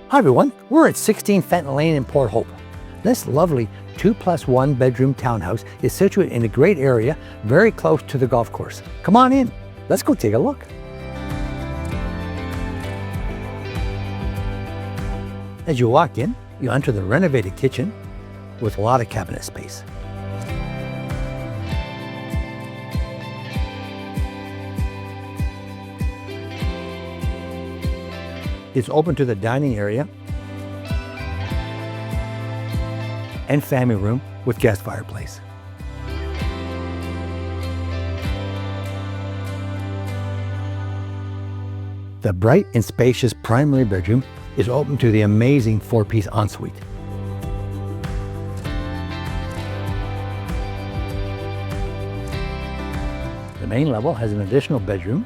Hi everyone, we're at 16 Fenton Lane in Port Hope. This lovely 2+1 bedroom townhouse is situated in a great area, very close to the golf course. Come on in, let's go take a look. As you walk in, you enter the renovated kitchen with a lot of cabinet space. It's open to the dining area and family room with guest fireplace. The bright and spacious primary bedroom is open to the amazing 4-piece ensuite. The main level has an additional bedroom,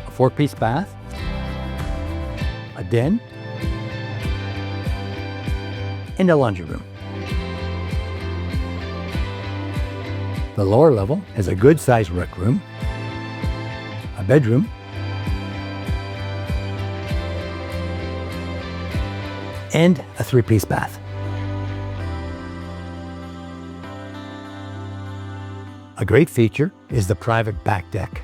a 4-piece bath, a den, and a laundry room. The lower level has a good-sized rec room, a bedroom, and a 3-piece bath. A great feature is the private back deck.